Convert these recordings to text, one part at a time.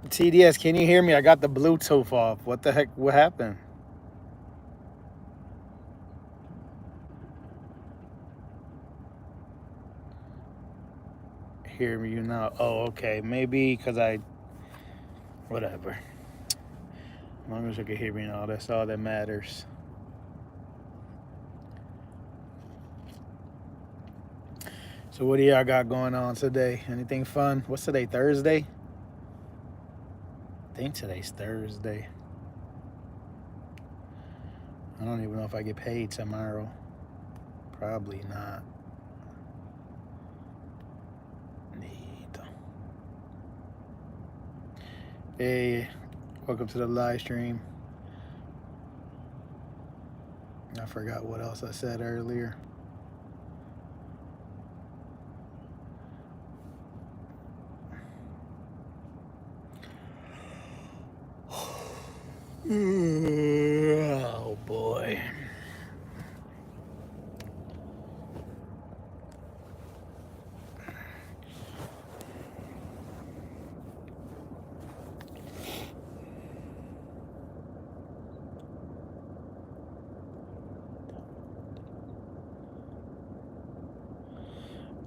TDS, can you hear me? I got the Bluetooth off. What the heck? What happened? Hear you now. Oh, okay. Maybe because I. Whatever. As long as you can hear me now, that's all that matters. So, what do y'all got going on today? Anything fun? What's today? Thursday? I think today's Thursday. I don't even know if I get paid tomorrow. Probably not. Need. Hey, welcome to the live stream. I forgot what else I said earlier. Oh boy.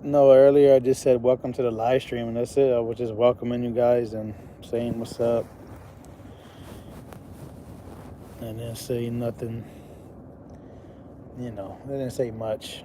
No, earlier I just said welcome to the live stream, and that's it. I was just welcoming you guys and saying what's up, and then saying nothing. I didn't say much.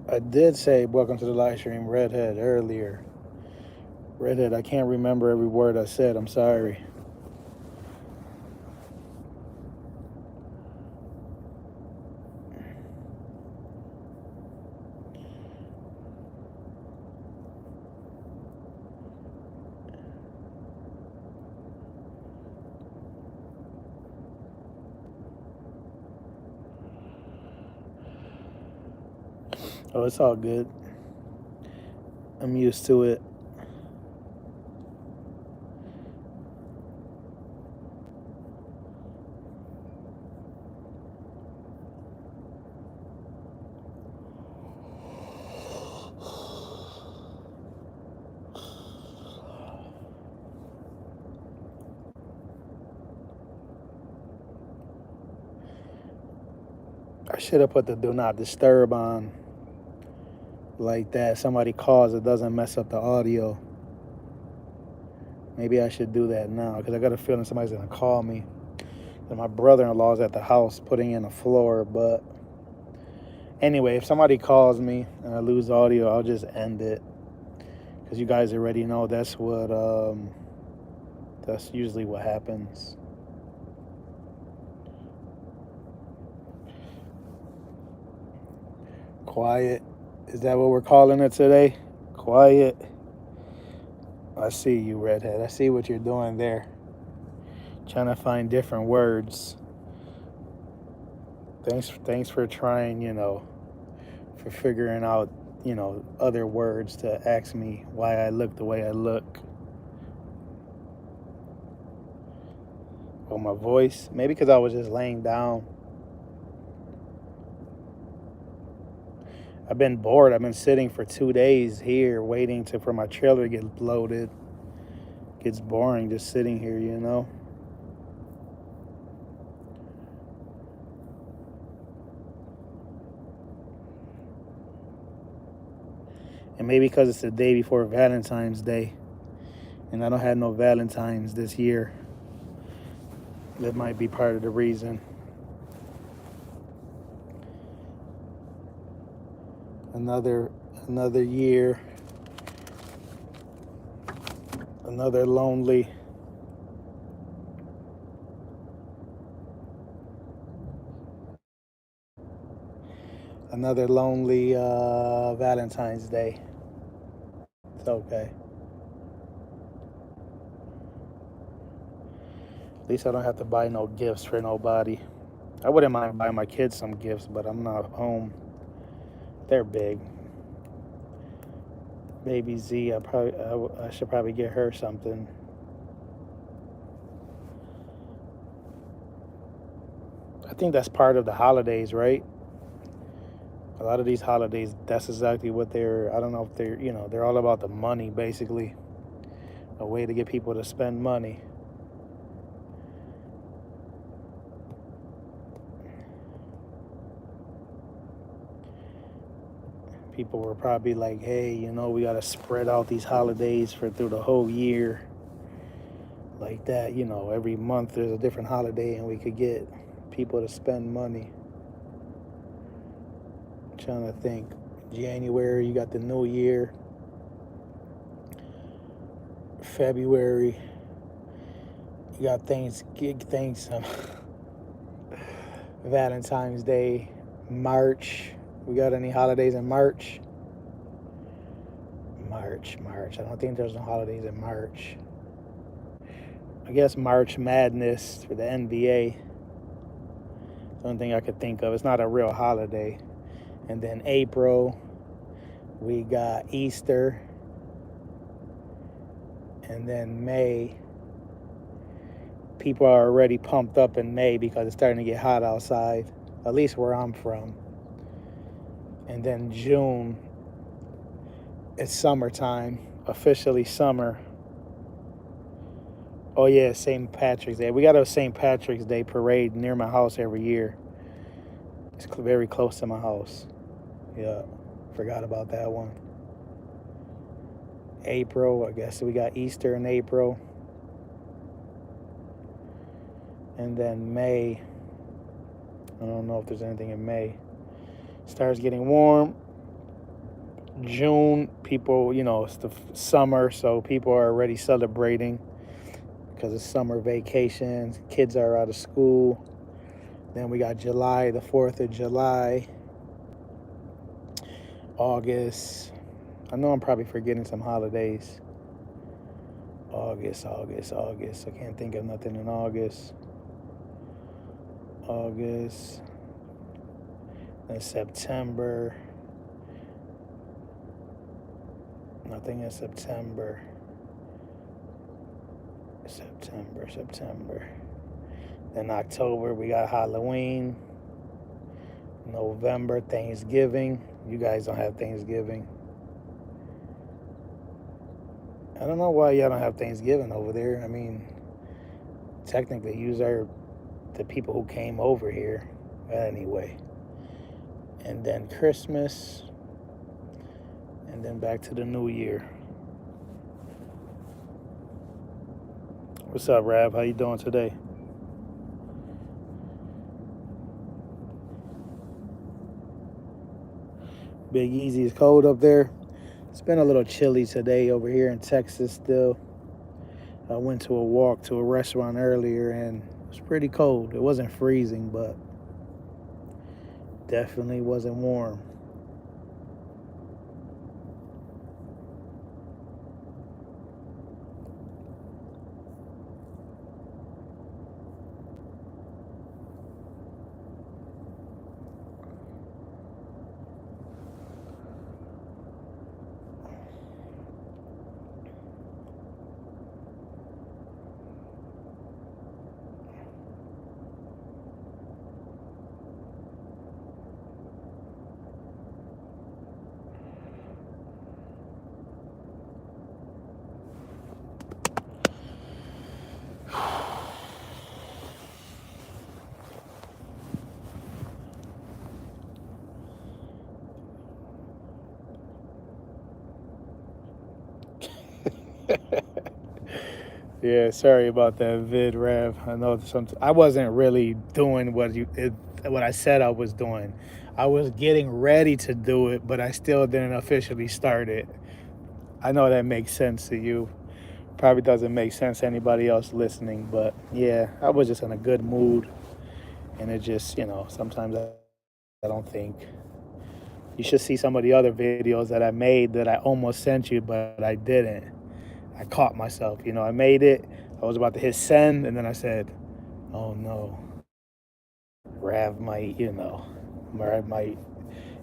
I did say welcome to the live stream, Redhead, earlier. Redhead, I can't remember every word I said. I'm sorry. Oh, it's all good. I'm used to it. I should have put the do not disturb on like that. Somebody calls, it doesn't mess up the audio. Maybe I should do that now because I got a feeling somebody's gonna call me. And my brother-in-law's at the house putting in a floor. But anyway, if somebody calls me and I lose audio, I'll just end it because you guys already know that's usually what happens. Quiet. Is that what we're calling it today? Quiet. I see you, Redhead. I see what you're doing there. Trying to find different words. Thanks for trying, for figuring out, other words to ask me why I look the way I look. Oh, my voice? Maybe because I was just laying down. I've been bored. I've been sitting for 2 days here waiting for my trailer to get loaded. Gets boring just sitting here. And maybe because it's the day before Valentine's Day and I don't have no Valentines this year. That might be part of the reason. Another year, another lonely Valentine's Day. It's okay. At least I don't have to buy no gifts for nobody. I wouldn't mind buying my kids some gifts, but I'm not home. They're big. Baby Z, I should probably get her something. I think that's part of the holidays, right? A lot of these holidays, that's exactly what they're. I don't know if they're all about the money, basically. A way to get people to spend money. People were probably like, hey, we got to spread out these holidays through the whole year. Like that, every month there's a different holiday and we could get people to spend money. I'm trying to think. January, you got the New Year. February, you got things, Valentine's Day. March, we got any holidays in March? March. I don't think there's no holidays in March. I guess March Madness for the NBA. The only thing I could think of. It's not a real holiday. And then April, we got Easter. And then May, people are already pumped up in May because it's starting to get hot outside, at least where I'm from. And then June, it's summertime, officially summer. Oh yeah, St. Patrick's Day. We got a St. Patrick's Day parade near my house every year. It's very close to my house. Yeah, forgot about that one. April, I guess we got Easter in April. And then May, I don't know if there's anything in May. Starts getting warm. June, people, it's the summer, so people are already celebrating because it's summer vacations. Kids are out of school. Then we got July, the 4th of July. August. I know I'm probably forgetting some holidays. August. I can't think of nothing in August. Then September. Nothing in September. Then October, we got Halloween. November, Thanksgiving. You guys don't have Thanksgiving. I don't know why y'all don't have Thanksgiving over there. I mean, technically, you are the people who came over here. Anyway. And then Christmas. And then back to the New Year. What's up, Rav? How you doing today? Big Easy, is cold up there. It's been a little chilly today over here in Texas still. I went to a walk to a restaurant earlier and it was pretty cold. It wasn't freezing, but definitely wasn't warm. Yeah, sorry about that vid, Rav. I know I wasn't really doing what I said I was doing. I was getting ready to do it, but I still didn't officially start it. I know that makes sense to you. Probably doesn't make sense to anybody else listening, but yeah, I was just in a good mood, and it just, sometimes I don't think You should see some of the other videos that I made that I almost sent you, but I didn't. I caught myself. I made it. I was about to hit send, and then I said, oh no. Rav might, Rav might,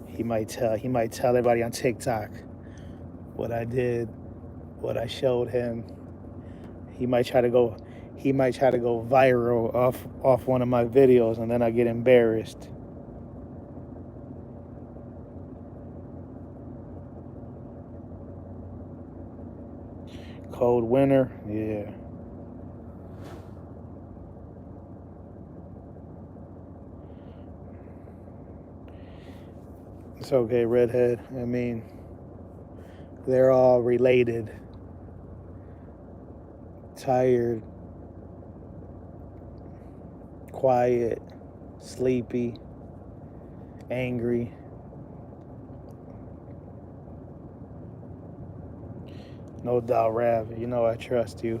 he might tell everybody on TikTok what I did, what I showed him. He might try to go viral off one of my videos, and then I get embarrassed. Cold winter, yeah. It's okay, redhead. I mean, they're all related. Tired, quiet, sleepy, angry. No doubt, Rav. I trust you.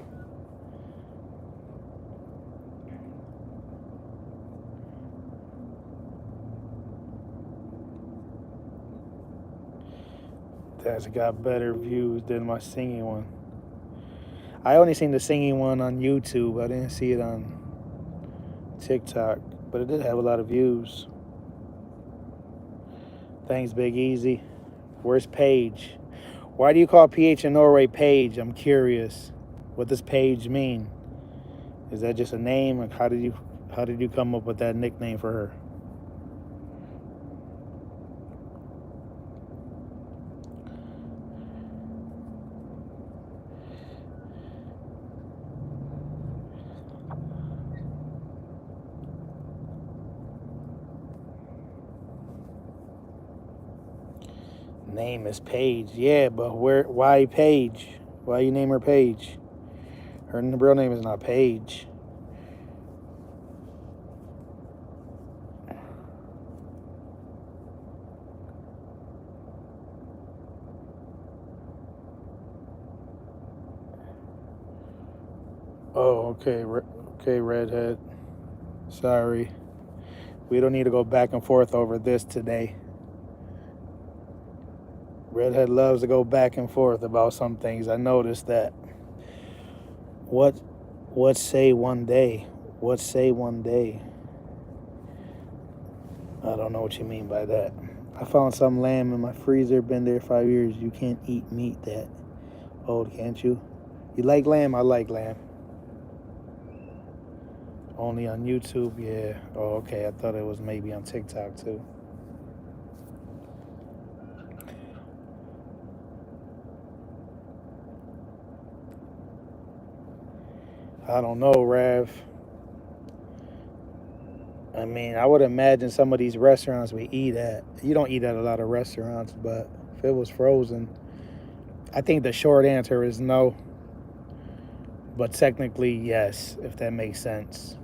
That's got better views than my singing one. I only seen the singing one on YouTube. I didn't see it on TikTok, but it did have a lot of views. Thanks, Big Easy. Where's Paige? Why do you call PH in Norway Paige? I'm curious. What does Paige mean? Is that just a name? Like, how did you come up with that nickname for her? Name is Paige. Yeah, but why Paige? Why you name her Paige? Her real name is not Paige. Oh, okay. Okay, redhead. Sorry. We don't need to go back and forth over this today. Redhead loves to go back and forth about some things. I noticed that. What say one day? What say one day? I don't know what you mean by that. I found some lamb in my freezer, been there 5 years. You can't eat meat that old, can't you? You like lamb? I like lamb. Only on YouTube, yeah. Oh, okay. I thought it was maybe on TikTok too. I don't know, Rav. I mean, I would imagine some of these restaurants we eat at. You don't eat at a lot of restaurants, but if it was frozen, I think the short answer is no. But technically, yes, if that makes sense.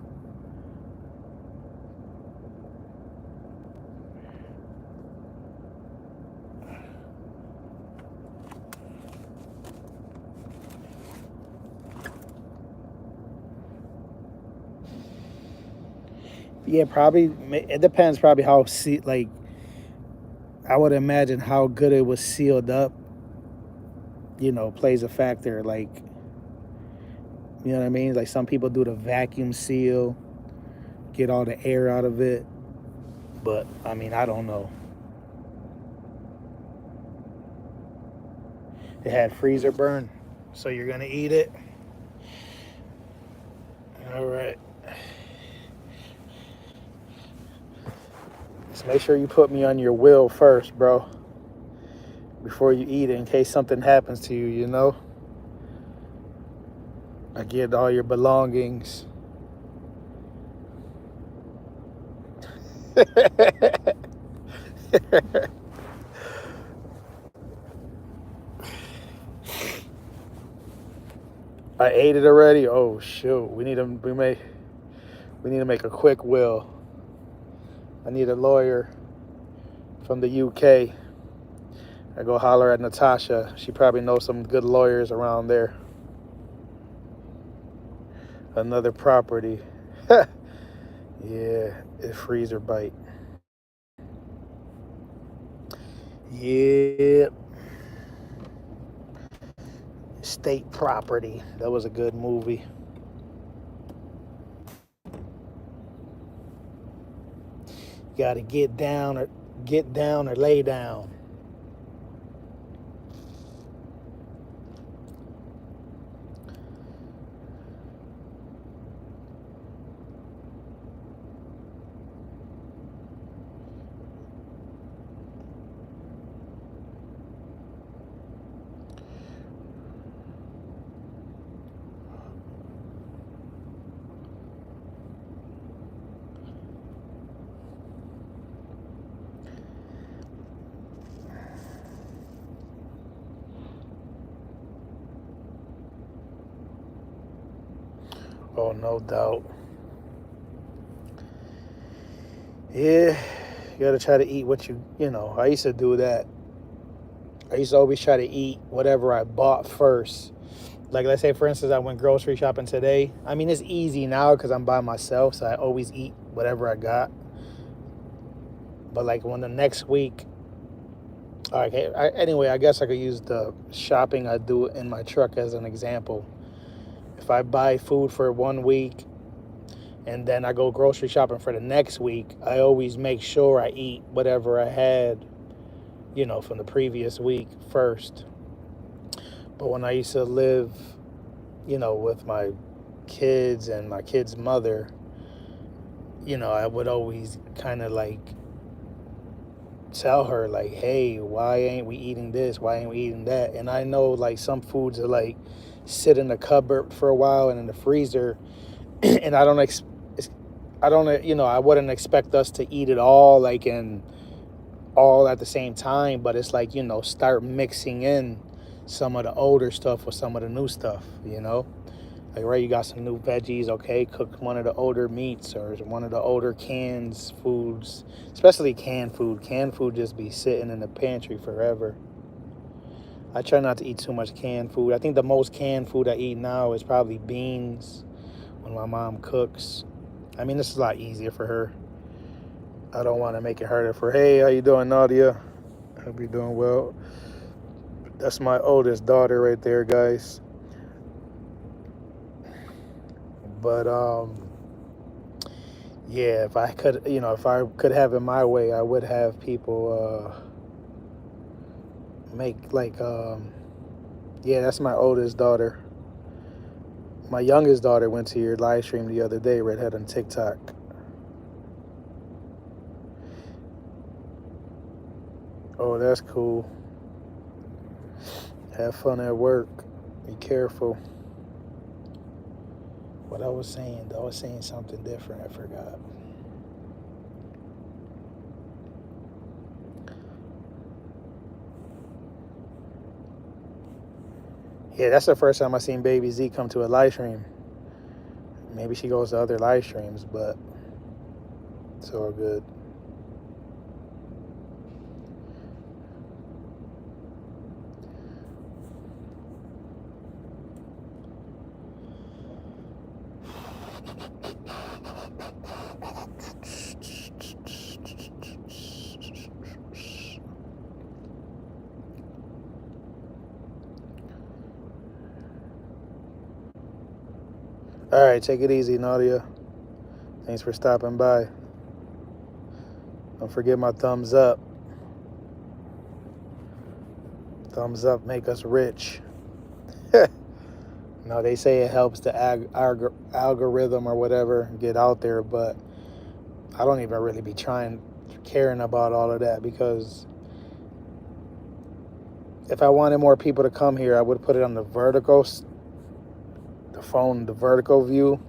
Yeah, probably. It depends. Probably how I would imagine how good it was sealed up. Plays a factor. Like, you know what I mean? Like some people do the vacuum seal, get all the air out of it. But I mean, I don't know. It had freezer burn, so you're gonna eat it. All right. Just make sure you put me on your will first, bro, before you eat it, in case something happens to you. I get all your belongings. I ate it already. Oh shoot! We need to make a quick will. I need a lawyer from the UK. I go holler at Natasha. She probably knows some good lawyers around there. Another property. Yeah, it freezer bite. Yeah. State Property. That was a good movie. You gotta get down or lay down. Oh, no doubt. Yeah, you gotta try to eat what you know. I used to do that. I used to always try to eat whatever I bought first. Like, let's say, for instance, I went grocery shopping today. I mean, it's easy now because I'm by myself, so I always eat whatever I got. But, like, when the next week, okay, anyway, I guess I could use the shopping I do in my truck as an example. If I buy food for 1 week and then I go grocery shopping for the next week, I always make sure I eat whatever I had, from the previous week first. But when I used to live, with my kids and my kid's mother, I would always kind of like tell her, like, hey, why ain't we eating this? Why ain't we eating that? And I know, like, some foods are like sit in the cupboard for a while and in the freezer, and I don't, I wouldn't expect us to eat it all like in all at the same time, but it's like, start mixing in some of the older stuff with some of the new stuff. Like, right, you got some new veggies, okay, cook one of the older meats or one of the older cans foods, especially canned food. Canned food just be sitting in the pantry forever. I try not to eat too much canned food. I think the most canned food I eat now is probably beans when my mom cooks. I mean, this is a lot easier for her. I don't want to make it harder for, hey, how you doing, Nadia? Hope you're doing well. That's my oldest daughter right there, guys. But yeah, if I could have it my way, I would have people make like yeah, that's my oldest daughter. My youngest daughter went to your live stream the other day, Redhead on TikTok. Oh, that's cool. Have fun at work. Be careful. What I was saying, though, I was saying something different. I forgot. Yeah, that's the first time I seen Baby Z come to a live stream. Maybe she goes to other live streams, but it's all good. All right, take it easy, Nadia. Thanks for stopping by. Don't forget my thumbs up. Thumbs up make us rich. No, they say it helps the algorithm or whatever get out there, but I don't even really be caring about all of that, because if I wanted more people to come here, I would put it on the vertical view,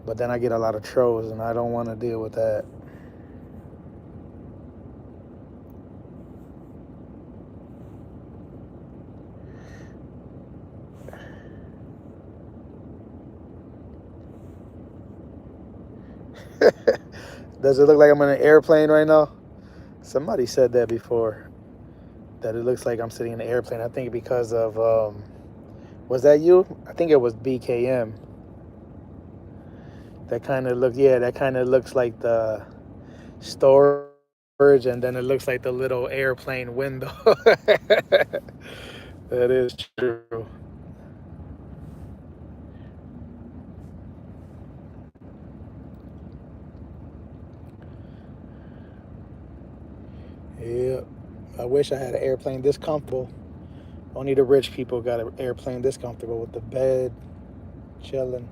but then I get a lot of trolls and I don't want to deal with that. Does it look like I'm in an airplane right now? Somebody said that before, that it looks like I'm sitting in an airplane. I think because of, was that you? I think it was BKM. That kind of looks like the story Verge, and then it looks like the little airplane window. That is true. Yeah. I wish I had an airplane this comfortable. Only the rich people got an airplane this comfortable with the bed, chilling,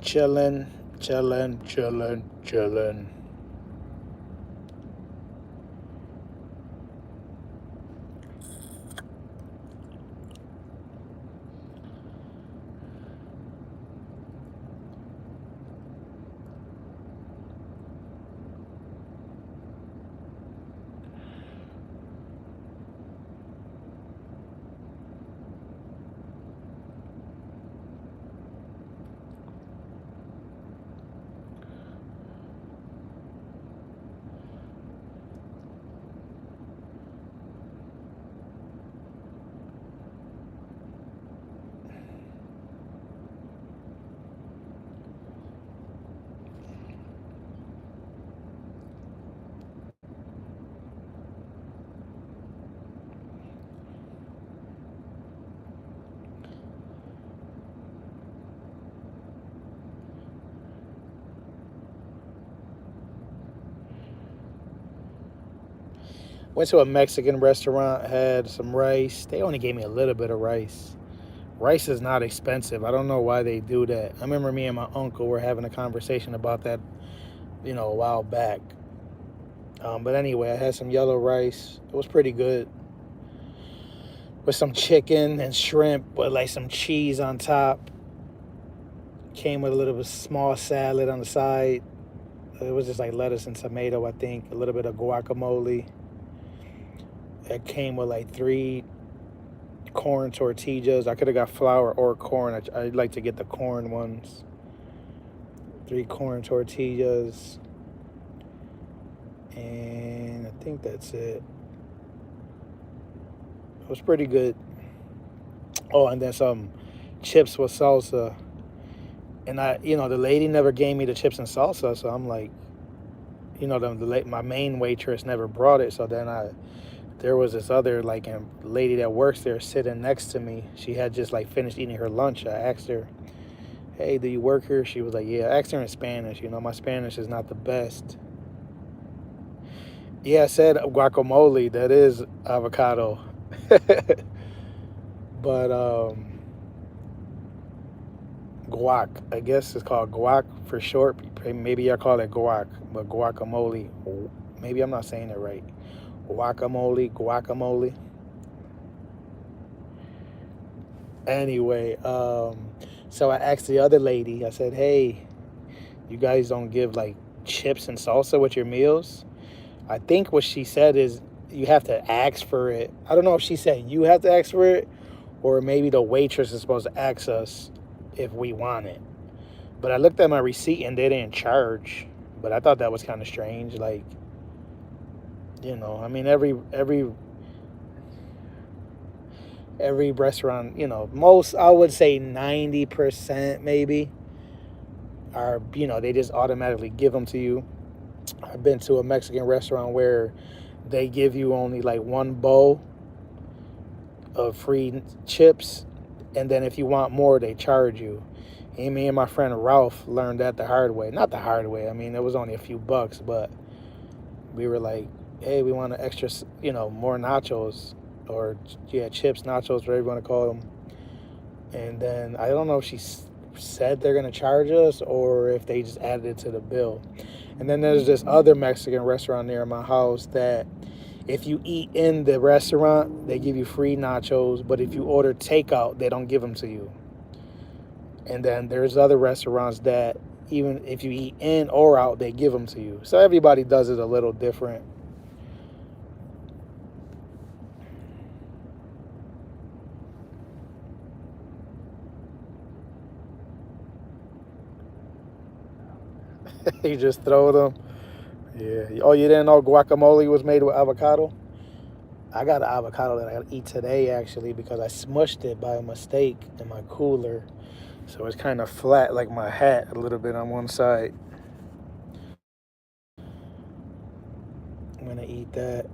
chilling, chilling, chilling, chilling. Went to a Mexican restaurant, had some rice. They only gave me a little bit of rice. Rice is not expensive. I don't know why they do that. I remember me and my uncle were having a conversation about that, a while back. But anyway, I had some yellow rice. It was pretty good with some chicken and shrimp with like some cheese on top. Came with a little bit small salad on the side. It was just like lettuce and tomato, I think. A little bit of guacamole. It came with like 3 corn tortillas. I could have got flour or corn. I'd like to get the corn ones. 3 corn tortillas. And I think that's it. It was pretty good. Oh, and then some chips with salsa. And the lady never gave me the chips and salsa, so I'm like, my main waitress never brought it. So then there was this other like lady that works there sitting next to me. She had just like finished eating her lunch. I asked her, "Hey, do you work here?" She was like, "Yeah." I asked her in Spanish. My Spanish is not the best. Yeah, I said guacamole. That is avocado. But guac, I guess it's called guac for short. Maybe I call it guac, but guacamole. Maybe I'm not saying it right. Guacamole. Anyway, so I asked the other lady. I said, "Hey, you guys don't give like chips and salsa with your meals?" I think what she said is you have to ask for it. I don't know if she said you have to ask for it, or maybe the waitress is supposed to ask us if we want it. But I looked at my receipt and they didn't charge. But I thought that was kind of strange. Like, I mean, every restaurant, most, I would say 90% maybe are, they just automatically give them to you. I've been to a Mexican restaurant where they give you only like one bowl of free chips, and then if you want more, they charge you. And me and my friend Ralph learned that the hard way. Not the hard way. I mean, it was only a few bucks, but we were like, "Hey, we want an extra, more nachos, or yeah, chips, nachos, whatever you want to call them." And then I don't know if she said they're gonna charge us or if they just added it to the bill. And then there's this other Mexican restaurant near my house that if you eat in the restaurant, they give you free nachos, but if you order takeout, they don't give them to you. And then there's other restaurants that even if you eat in or out, they give them to you. So everybody does it a little different. You just throw them. Yeah. Oh, you didn't know guacamole was made with avocado? I got an avocado that I gotta eat today actually because I smushed it by mistake in my cooler. So it's kind of flat like my hat a little bit on one side. gonna eat that.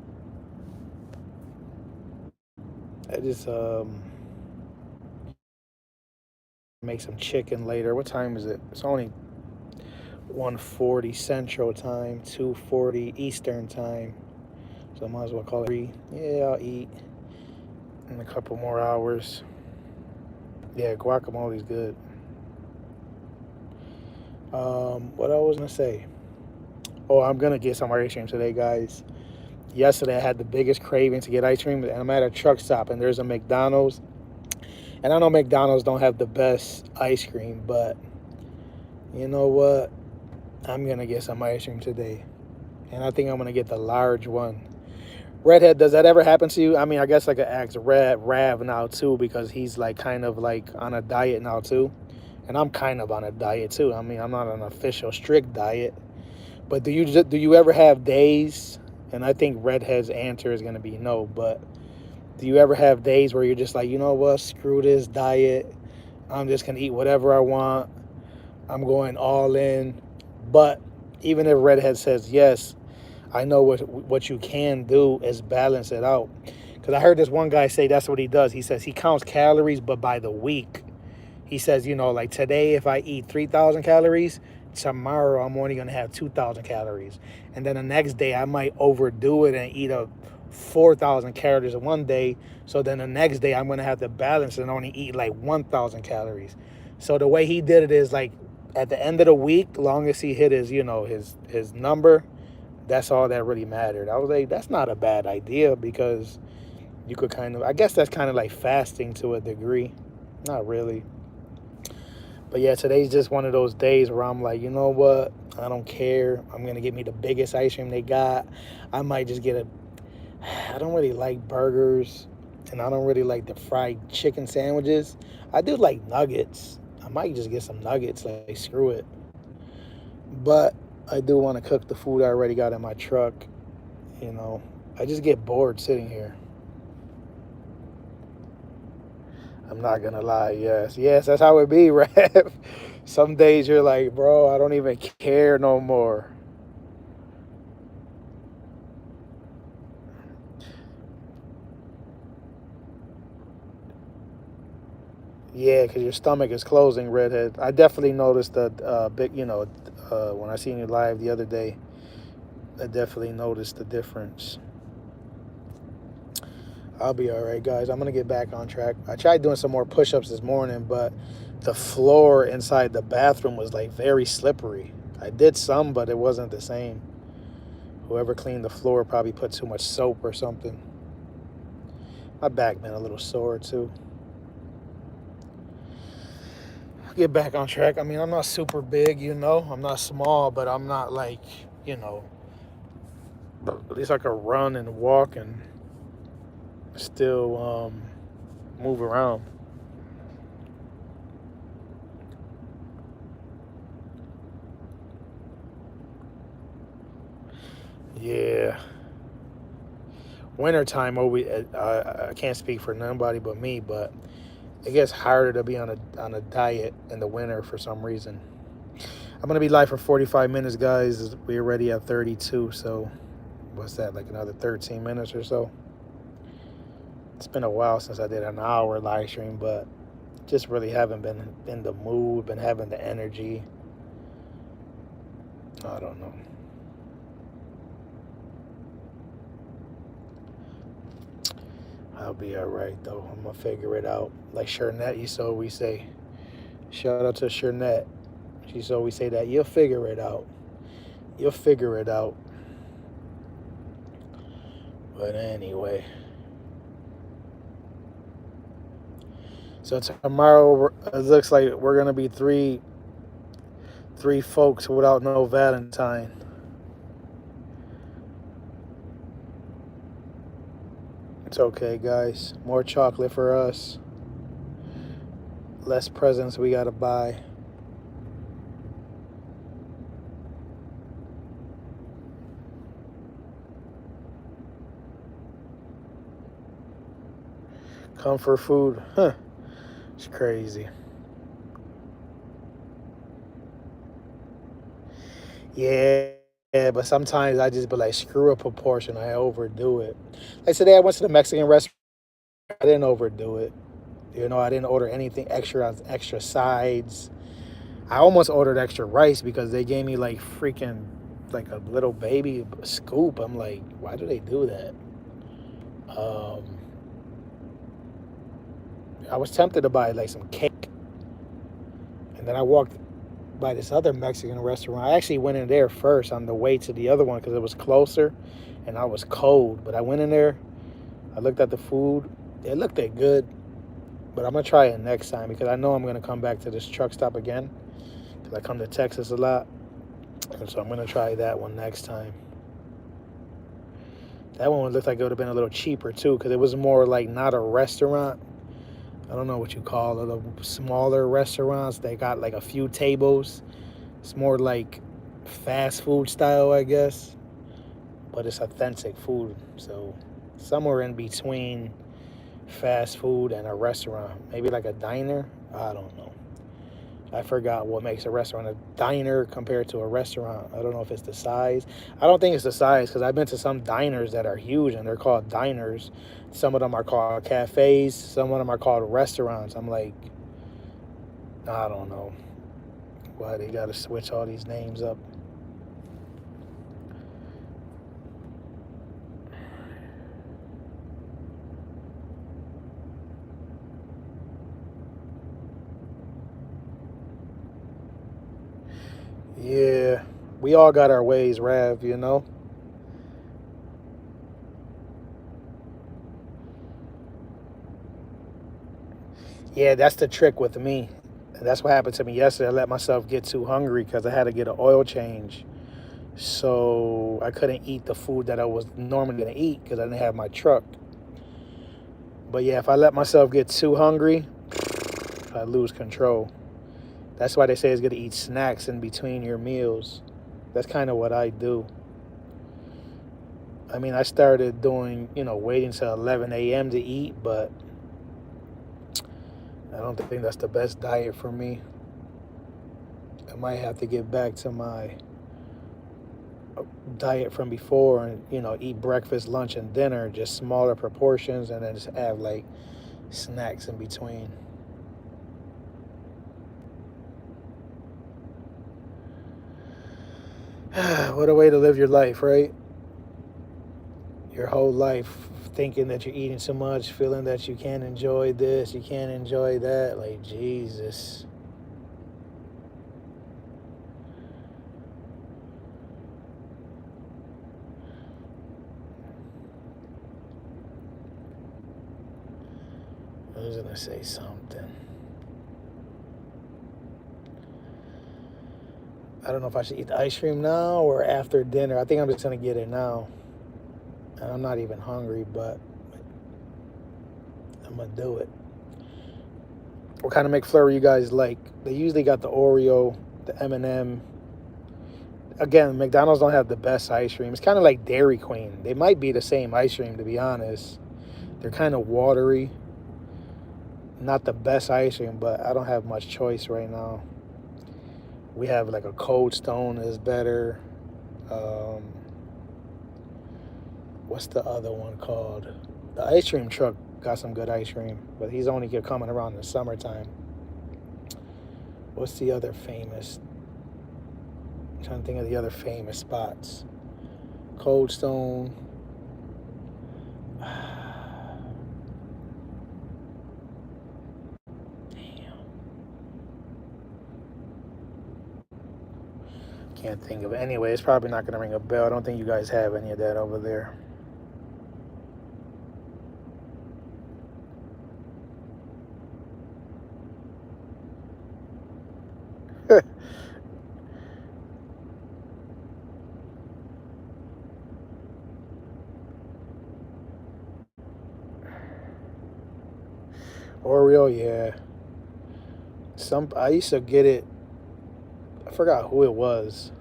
I just make some chicken later. What time is it? It's only 1:40 Central Time, 2:40 Eastern Time. So I might as well call it 3. Yeah, I'll eat in a couple more hours. Yeah, guacamole's good. What I was gonna say? Oh, I'm gonna get some ice cream today, guys. Yesterday I had the biggest craving to get ice cream, and I'm at a truck stop, and there's a McDonald's. And I know McDonald's don't have the best ice cream, but you know what? I'm gonna get some ice cream today, and I think I'm gonna get the large one. Redhead, does that ever happen to you? I mean, I guess I could ask Rav now too, because he's like kind of like on a diet now too, and I'm kind of on a diet too. I mean, I'm not on an official strict diet, but do you ever have days? And I think Redhead's answer is gonna be no, but do you ever have days where you're just like, you know what, screw this diet, I'm just gonna eat whatever I want, I'm going all in? But even if Redhead says yes, I know what you can do is balance it out. Because I heard this one guy say that's what he does. He says he counts calories, but by the week. He says, you know, like today, if I eat 3,000 calories, tomorrow I'm only going to have 2,000 calories. And then the next day, I might overdo it and eat up 4,000 calories in one day. So then the next day, I'm going to have to balance and only eat like 1,000 calories. So the way he did it is like at the end of the week, long as he hit his, you know, his number, that's all that really mattered. I was like, that's not a bad idea, because you could kind of, I guess that's kind of like fasting to a degree. Not really. But yeah, today's just one of those days where I'm like, you know what? I don't care. I'm going to get me the biggest ice cream they got. I might just get I don't really like burgers, and I don't really like the fried chicken sandwiches. I do like nuggets. I might just get some nuggets, like screw it. But I do want to cook the food I already got in my truck. You know, I just get bored sitting here. I'm not gonna lie. Yes, that's how it be, Rev. Some days you're like, bro, I don't even care no more. Yeah, because your stomach is closing, Redhead. I definitely noticed that big, you know, when I seen you live the other day, I definitely noticed the difference. I'll be all right, guys. I'm going to get back on track. I tried doing some more push-ups this morning, but the floor inside the bathroom was like very slippery. I did some, but it wasn't the same. Whoever cleaned the floor probably put too much soap or something. My back been a little sore too. Get back on track. I mean, I'm not super big, you know. I'm not small, but I'm not like, you know, at least I could run and walk and still move around. Yeah. Wintertime, I can't speak for nobody but me, but it gets harder to be on a diet in the winter for some reason. I'm gonna be live for 45 minutes, guys. We're already at 32, so what's that, like another 13 minutes or so? It's been a while since I did an hour live stream, but just really haven't been in the mood, been having the energy. I don't know. I'll be all right though. I'm gonna figure it out. Like Shernette, you saw we say. Shout out to Shernette. She saw we say that you'll figure it out. You'll figure it out. But anyway. So tomorrow it looks like we're gonna be three folks without no Valentine. It's okay, guys. More chocolate for us. Less presents we gotta buy. Comfort food. Huh. It's crazy. Yeah. Yeah, but sometimes I just be like, screw a proportion. I overdo it. Like today, I went to the Mexican restaurant. I didn't overdo it. I didn't order anything extra sides. I almost ordered extra rice because they gave me like freaking like a little baby scoop. I'm like, why do they do that? Um, I was tempted to buy like some cake, and then I walked by this other Mexican restaurant. I actually went in there first on the way to the other one because it was closer, and I was cold. But I went in there. I looked at the food. It looked good, but I'm gonna try it next time because I know I'm gonna come back to this truck stop again because I come to Texas a lot, and so I'm gonna try that one next time. That one looked like it would have been a little cheaper too because it was more like not a restaurant. I don't know what you call it, the smaller restaurants. They got like a few tables. It's more like fast food style, I guess, but it's authentic food. So somewhere in between fast food and a restaurant, maybe like a diner. I don't know. I forgot what makes a restaurant a diner compared to a restaurant. I don't know if it's the size. I don't think it's the size because I've been to some diners that are huge and they're called diners. Some of them are called cafes. Some of them are called restaurants. I'm like, I don't know why they got to switch all these names up. Yeah, we all got our ways, Rav. Yeah, that's the trick with me. That's what happened to me yesterday. I let myself get too hungry because I had to get an oil change. So I couldn't eat the food that I was normally going to eat because I didn't have my truck. But yeah, if I let myself get too hungry, I lose control. That's why they say it's good to eat snacks in between your meals. That's kind of what I do. I mean, I started doing, waiting till 11 a.m. to eat, but I don't think that's the best diet for me. I might have to get back to my diet from before and, eat breakfast, lunch, and dinner, just smaller proportions, and then just have like snacks in between. What a way to live your life, right? Your whole life thinking that you're eating so much, feeling that you can't enjoy this, you can't enjoy that. Like, Jesus. I was going to say something. I don't know if I should eat the ice cream now or after dinner. I think I'm just going to get it now. And I'm not even hungry, but I'm going to do it. What kind of McFlurry you guys like? They usually got the Oreo, the M&M. Again, McDonald's don't have the best ice cream. It's kind of like Dairy Queen. They might be the same ice cream, to be honest. They're kind of watery. Not the best ice cream, but I don't have much choice right now. We have like a Cold Stone is better. Um, what's the other one called? The ice cream truck got some good ice cream, but he's only coming around in the summertime. What's the other famous? I'm trying to think of the other famous spots. Cold Stone. Can't think of it. Anyway, it's probably not going to ring a bell. I don't think you guys have any of that over there. Oreo, yeah. I used to get it. I forgot who it was.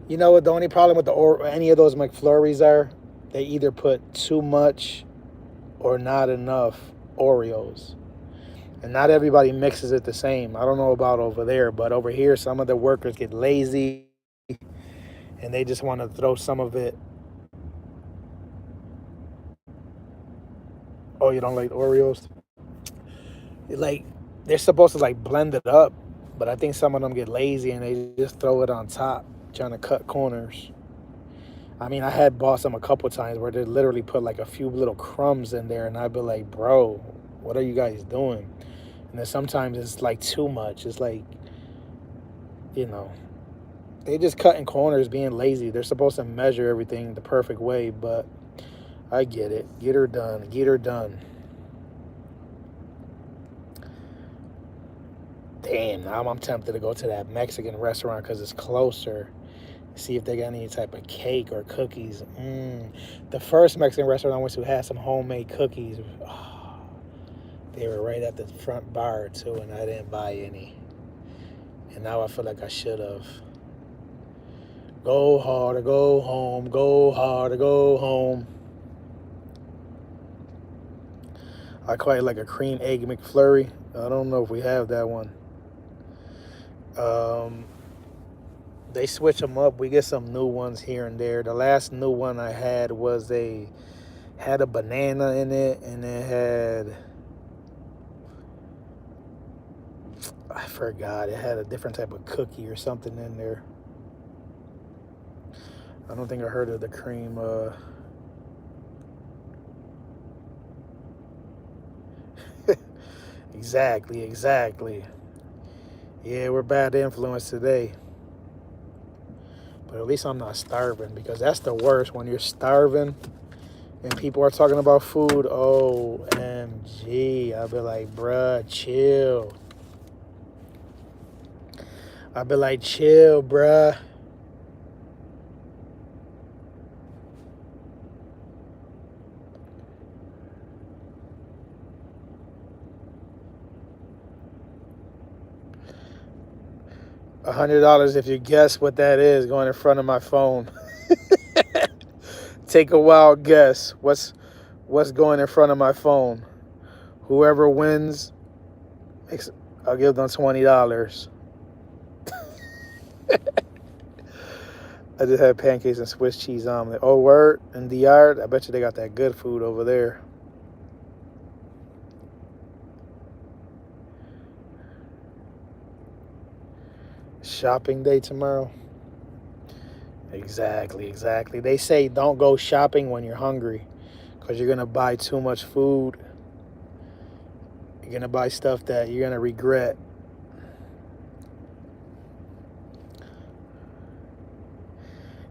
You know what? The only problem with any of those McFlurries are, they either put too much or not enough Oreos, and not everybody mixes it the same. I don't know about over there, but over here, some of the workers get lazy and they just want to throw some of it. Oh, you don't like Oreos? Like, they're supposed to like blend it up, but I think some of them get lazy and they just throw it on top, trying to cut corners. I mean, I had bought some a couple times where they literally put like a few little crumbs in there, and I'd be like, bro, what are you guys doing? And then sometimes it's like too much. It's like, you know, they just cutting corners, being lazy. They're supposed to measure everything the perfect way, but I get it. Get her done. Get her done. Damn, now I'm tempted to go to that Mexican restaurant because it's closer. See if they got any type of cake or cookies. The first Mexican restaurant I went to had some homemade cookies. Oh, they were right at the front bar too, and I didn't buy any. And now I feel like I should have. Go hard or go home. Go hard or go home. I quite like a cream egg McFlurry. I don't know if we have that one. They switch them up. We get some new ones here and there. The last new one I had had a banana in it, and it had, I forgot, it had a different type of cookie or something in there. I don't think I heard of the cream. Exactly. Yeah, we're bad influence today. But at least I'm not starving, because that's the worst when you're starving and people are talking about food. OMG. I'll be like, bruh, chill. I'll be like, chill, bruh. $100 if you guess what that is going in front of my phone. Take a wild guess. What's going in front of my phone? Whoever wins, I'll give them $20. I just had pancakes and Swiss cheese omelet. Oh, word, in the yard. I bet you they got that good food over there. Shopping day tomorrow. Exactly. They say don't go shopping when you're hungry, because you're gonna buy too much food. You're gonna buy stuff that you're gonna regret.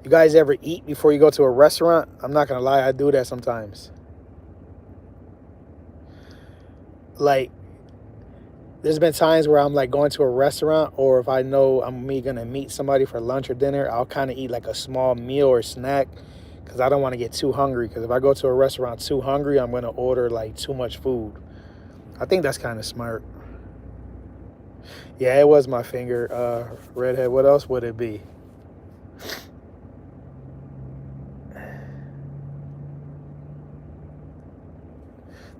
You guys ever eat before you go to a restaurant? I'm not gonna lie, I do that sometimes. Like, there's been times where I'm like going to a restaurant, or if I know I'm gonna meet somebody for lunch or dinner, I'll kind of eat like a small meal or snack, because I don't want to get too hungry. Because if I go to a restaurant too hungry, I'm gonna order like too much food. I think that's kind of smart. Yeah, it was my finger, redhead. What else would it be?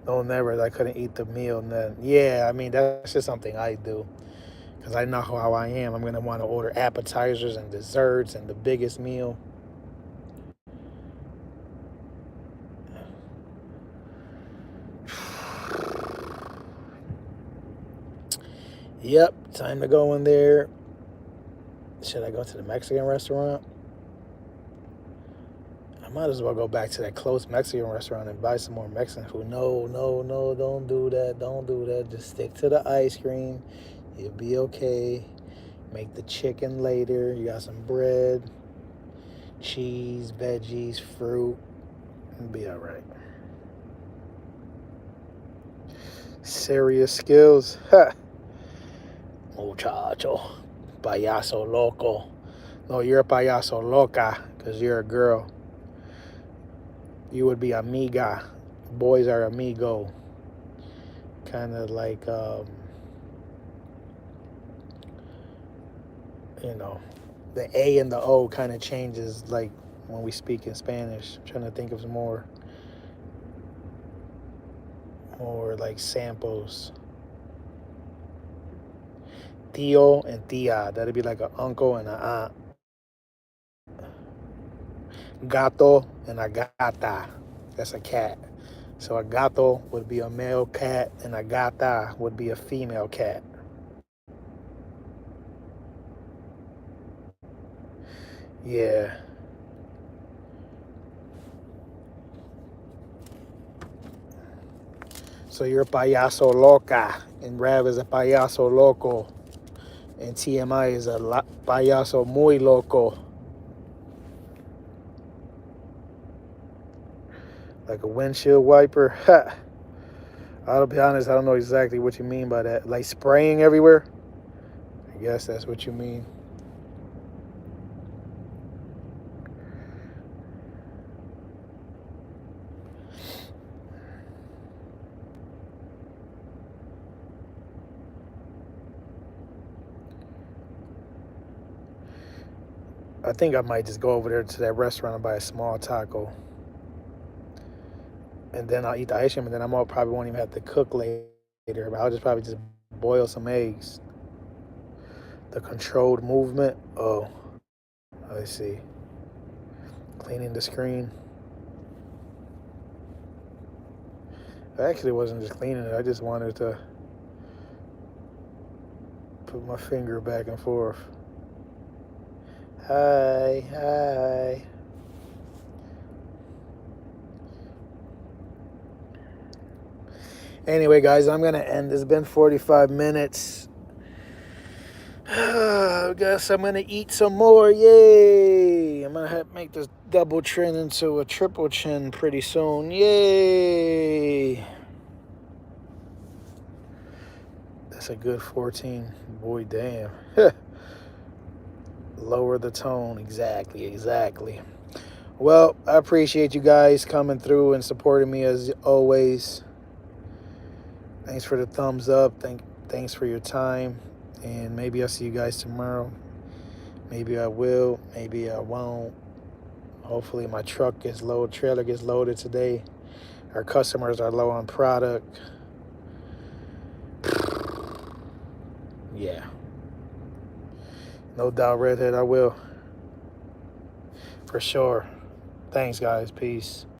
No, never. I couldn't eat the meal. And then, yeah, I mean, that's just something I do, because I know how I am. I'm gonna want to order appetizers and desserts and the biggest meal. Yep, time to go in there. Should I go to the Mexican restaurant? I might as well go back to that close Mexican restaurant and buy some more Mexican food. No, don't do that. Don't do that. Just stick to the ice cream. You'll be okay. Make the chicken later. You got some bread, cheese, veggies, fruit. It'll be all right. Serious skills. Ha. Muchacho. Payaso loco. No, you're a payaso loca, because you're a girl. You would be amiga. Boys are amigo. Kind of like, you know, the A and the O kind of changes like when we speak in Spanish. I'm trying to think of some more like samples. Tío and tía. That'd be like an uncle and an aunt. gato and a gata. That's a cat. So a gato would be a male cat, and a gata would be a female cat. Yeah. So you're a payaso loca, and Rav is a payaso loco, and TMI is a payaso muy loco. Like a windshield wiper. I'll be honest, I don't know exactly what you mean by that. Like spraying everywhere? I guess that's what you mean. I think I might just go over there to that restaurant and buy a small taco. And then I'll eat the ice cream, and then probably won't even have to cook later. But I'll just probably just boil some eggs. The controlled movement. Oh, I see. Cleaning the screen. I actually wasn't just cleaning it. I just wanted to put my finger back and forth. Hi, hi. Anyway, guys, I'm going to end. It's been 45 minutes. I guess I'm going to eat some more. Yay. I'm going to make this double chin into a triple chin pretty soon. Yay. That's a good 14. Boy, damn. Lower the tone. Exactly. Well, I appreciate you guys coming through and supporting me as always. Thanks for the thumbs up. Thanks for your time. And maybe I'll see you guys tomorrow. Maybe I will. Maybe I won't. Hopefully my trailer gets loaded today. Our customers are low on product. Yeah. No doubt, Redhead, I will. For sure. Thanks, guys. Peace.